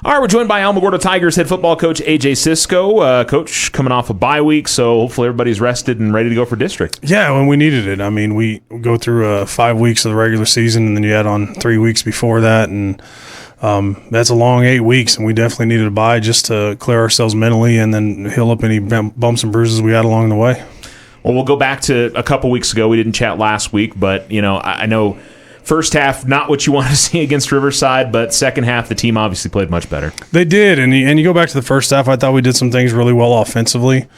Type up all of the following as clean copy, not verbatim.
All right, we're joined by Alamogordo Tigers head football coach A.J. Cisco. Coach, coming off a bye week, so hopefully everybody's rested and ready to go for district. Yeah, when we needed it. I mean, we go through 5 weeks of the regular season, and then you add on 3 weeks before that, and that's a long 8 weeks, and we definitely needed a bye just to clear ourselves mentally and then heal up any bumps and bruises we had along the way. Well, we'll go back to a couple weeks ago. We didn't chat last week, but I know first half, not what you want to see against Riverside, but second half, the team obviously played much better. They did, and you go back to the first half, I thought we did some things really well offensively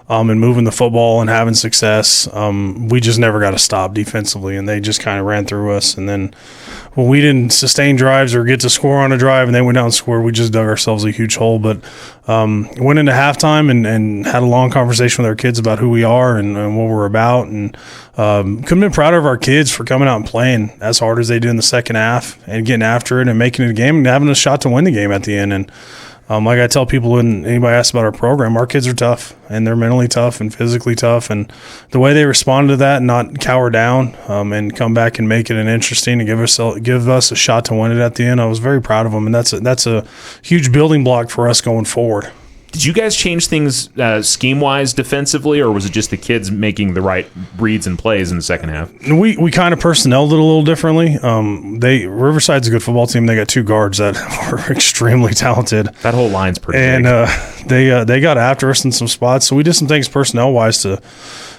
and moving the football and having success. We just never got to stop defensively, and they just kind of ran through us. And then when we didn't sustain drives or get to score on a drive and they went down and scored, we just dug ourselves a huge hole. But went into halftime and had a long conversation with our kids about who we are and what we're about. And couldn't have been prouder of our kids for coming out and playing as hard as they did in the second half and getting after it and making it a game and having a shot to win the game at the end. And like I tell people when anybody asks about our program, our kids are tough, and they're mentally tough and physically tough. And the way they responded to that and not cower down and come back and make it an interesting and give us a shot to win it at the end, I was very proud of them. And that's a huge building block for us going forward. Did you guys change things scheme-wise defensively, or was it just the kids making the right reads and plays in the second half? We kind of personneled it a little differently. Riverside's a good football team. They got 2 guards that are extremely talented. That whole line's pretty big. And they got after us in some spots, so we did some things personnel-wise to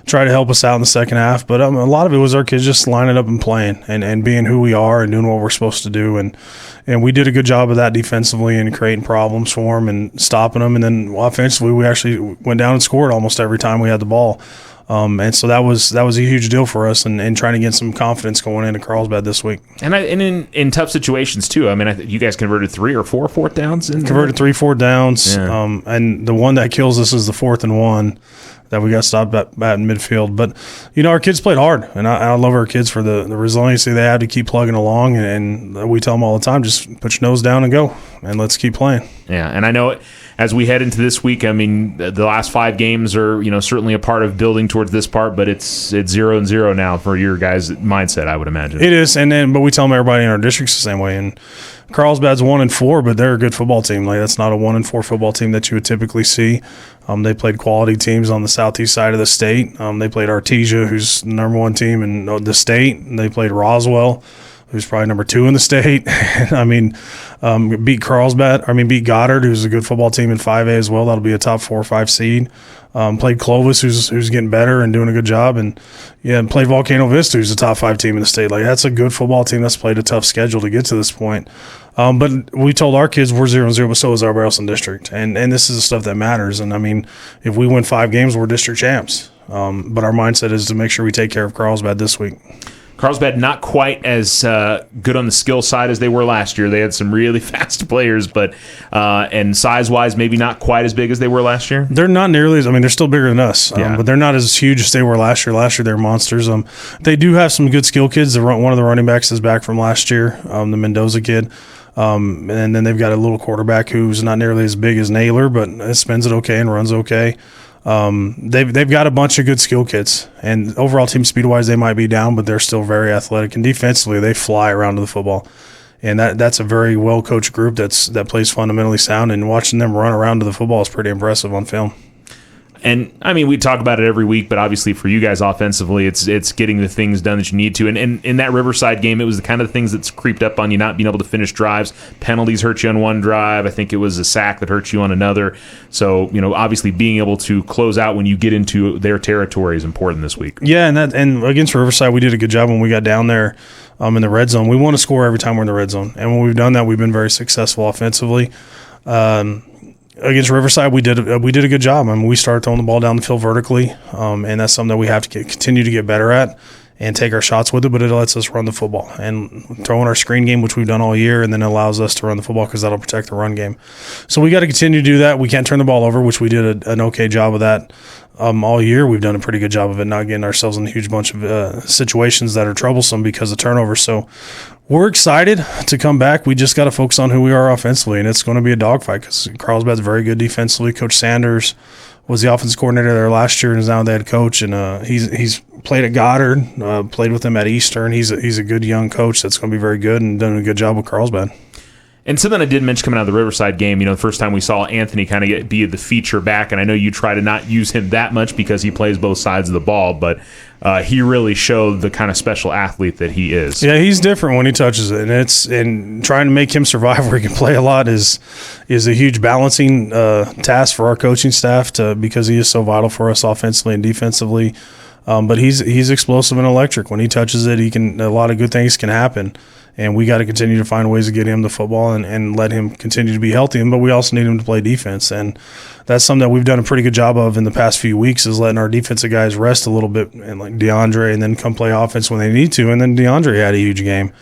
try to help us out in the second half. But a lot of it was our kids just lining up and playing and being who we are and doing what we're supposed to do. And we did a good job of that defensively and creating problems for them and stopping them. And then offensively, we actually went down and scored almost every time we had the ball. And so that was a huge deal for us and trying to get some confidence going into Carlsbad this week. And in tough situations, too. I mean, I think you guys converted 3 or 4 fourth downs? Converted 3 fourth downs. Yeah. And the one that kills us is the 4th and 1 that we got stopped at midfield. But, our kids played hard, and I love our kids for the resiliency they have to keep plugging along. And we tell them all the time, just put your nose down and go, and let's keep playing. Yeah, and I know as we head into this week, I mean, the last 5 games are, certainly a part of building towards this part, but it's 0-0 now for your guys' mindset, I would imagine. It is, but we tell them everybody in our district's the same way. And Carlsbad's 1-4, but they're a good football team. Like, that's not a 1-4 football team that you would typically see. They played quality teams on the southeast side of the state. They played Artesia, who's the number 1 team in the state. And they played Roswell, who's probably number 2 in the state. Beat Goddard, who's a good football team in 5A as well. That'll be a top 4 or 5 seed. Played Clovis, who's getting better and doing a good job. And played Volcano Vista, who's a top 5 team in the state. Like, that's a good football team that's played a tough schedule to get to this point. But we told our kids we're 0-0, but so is everybody else in district. And this is the stuff that matters. And, if we win 5 games, we're district champs. But our mindset is to make sure we take care of Carlsbad this week. Carlsbad not quite as good on the skill side as they were last year. They had some really fast players, but and size-wise, maybe not quite as big as they were last year. They're not nearly as. They're still bigger than us, but they're not as huge as they were last year. Last year, they were monsters. They do have some good skill kids. One of the running backs is back from last year, the Mendoza kid. And then they've got a little quarterback who's not nearly as big as Naylor, but spins it okay and runs okay. They've got a bunch of good skill kids, and overall team speed wise they might be down, but they're still very athletic, and defensively they fly around to the football, and that's a very well coached group that plays fundamentally sound, and watching them run around to the football is pretty impressive on film. And we talk about it every week, but obviously for you guys offensively, it's getting the things done that you need to. And in that Riverside game, it was the kind of things that's creeped up on you, not being able to finish drives. Penalties hurt you on one drive. I think it was a sack that hurt you on another. So, obviously being able to close out when you get into their territory is important this week. Yeah, and against Riverside, we did a good job when we got down there in the red zone. We want to score every time we're in the red zone. And when we've done that, we've been very successful offensively. Against Riverside, we did a good job. We started throwing the ball down the field vertically, and that's something that we have to continue to get better at and take our shots with it, but it lets us run the football and throw in our screen game, which we've done all year, and then it allows us to run the football because that'll protect the run game. So we got to continue to do that. We can't turn the ball over, which we did an okay job of that all year. We've done a pretty good job of it, not getting ourselves in a huge bunch of situations that are troublesome because of turnovers. So we're excited to come back. We just got to focus on who we are offensively, and it's going to be a dogfight because Carlsbad's very good defensively. Coach Sanders was the offensive coordinator there last year and is now the head coach, and he's played at Goddard, played with him at Eastern. He's a good young coach that's going to be very good and done a good job with Carlsbad. And something I did mention coming out of the Riverside game, the first time we saw Anthony kind of be the feature back, and I know you try to not use him that much because he plays both sides of the ball, but he really showed the kind of special athlete that he is. Yeah, he's different when he touches it, and trying to make him survive where he can play a lot is a huge balancing task for our coaching staff because he is so vital for us offensively and defensively. But he's explosive and electric. When he touches it, a lot of good things can happen. And we got to continue to find ways to get him the football and let him continue to be healthy. But we also need him to play defense. And that's something that we've done a pretty good job of in the past few weeks is letting our defensive guys rest a little bit, and like DeAndre, and then come play offense when they need to. And then DeAndre had a huge game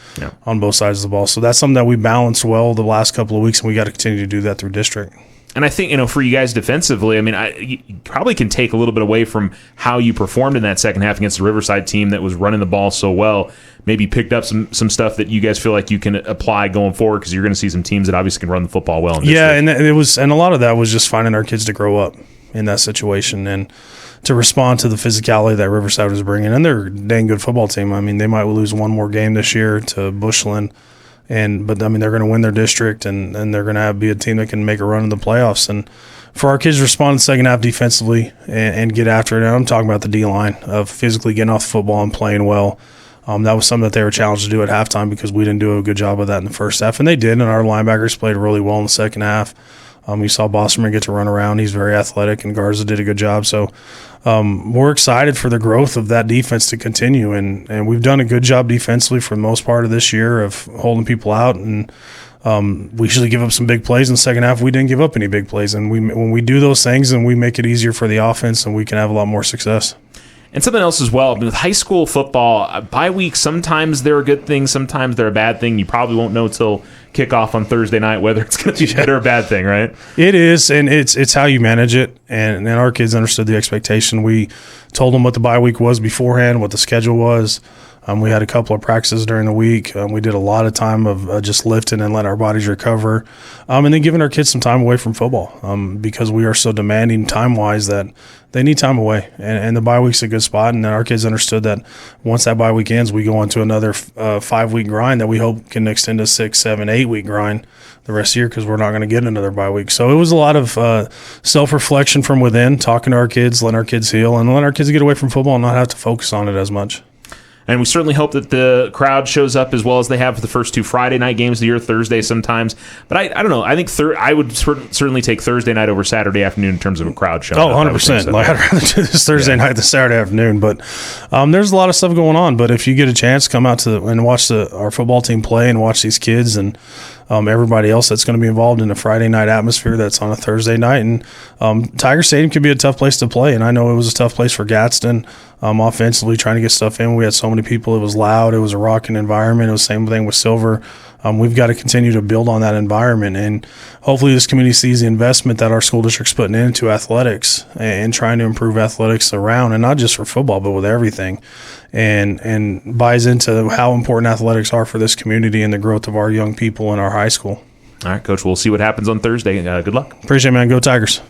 on both sides of the ball. So that's something that we balanced well the last couple of weeks, and we got to continue to do that through district. And I think, for you guys defensively, you probably can take a little bit away from how you performed in that second half against the Riverside team that was running the ball so well. Maybe picked up some stuff that you guys feel like you can apply going forward because you're going to see some teams that obviously can run the football well. And a lot of that was just finding our kids to grow up in that situation and to respond to the physicality that Riverside was bringing. And they're a dang good football team. They might lose one more game this year to Bushland. But they're going to win their district, and they're going to be a team that can make a run in the playoffs. And for our kids to respond in the second half defensively and get after it, and I'm talking about the D-line of physically getting off the football and playing well. That was something that they were challenged to do at halftime because we didn't do a good job of that in the first half, and they did. And our linebackers played really well in the second half. You saw Bosserman get to run around. He's very athletic, and Garza did a good job. So we're excited for the growth of that defense to continue, and we've done a good job defensively for the most part of this year of holding people out. And we usually give up some big plays in the second half. We didn't give up any big plays, and when we do those things, then we make it easier for the offense, and we can have a lot more success. And something else as well, with high school football, bye week, sometimes they're a good thing, sometimes they're a bad thing. You probably won't know till kickoff on Thursday night whether it's going to be good or a bad thing, right? It is, and it's how you manage it. And our kids understood the expectation. We told them what the bye week was beforehand, what the schedule was. We had a couple of practices during the week. We did a lot of time of just lifting and letting our bodies recover, and then giving our kids some time away from football because we are so demanding time-wise that they need time away. And the bye week's a good spot, and our kids understood that once that bye week ends, we go on to another 5-week grind that we hope can extend to 6, 7, 8-week grind the rest of the year because we're not going to get another bye week. So it was a lot of self-reflection from within, talking to our kids, letting our kids heal, and letting our kids get away from football and not have to focus on it as much. And we certainly hope that the crowd shows up as well as they have for the first two Friday night games of the year, Thursday sometimes. But I don't know. I think I would certainly take Thursday night over Saturday afternoon in terms of a crowd showing up. 100%. So. I'd rather do this Thursday night than Saturday afternoon. But there's a lot of stuff going on. But if you get a chance, come out and watch our football team play and watch these kids and everybody else that's going to be involved in a Friday night atmosphere that's on a Thursday night. And Tiger Stadium could be a tough place to play. And I know it was a tough place for Gadsden offensively trying to get stuff in. We had so many people. It was loud. It was a rocking environment. It was the same thing with Silver. We've got to continue to build on that environment. And hopefully this community sees the investment that our school district's putting into athletics and trying to improve athletics around, and not just for football, but with everything. And buys into how important athletics are for this community and the growth of our young people in our high school. All right, Coach, we'll see what happens on Thursday. Good luck. Appreciate it, man. Go Tigers.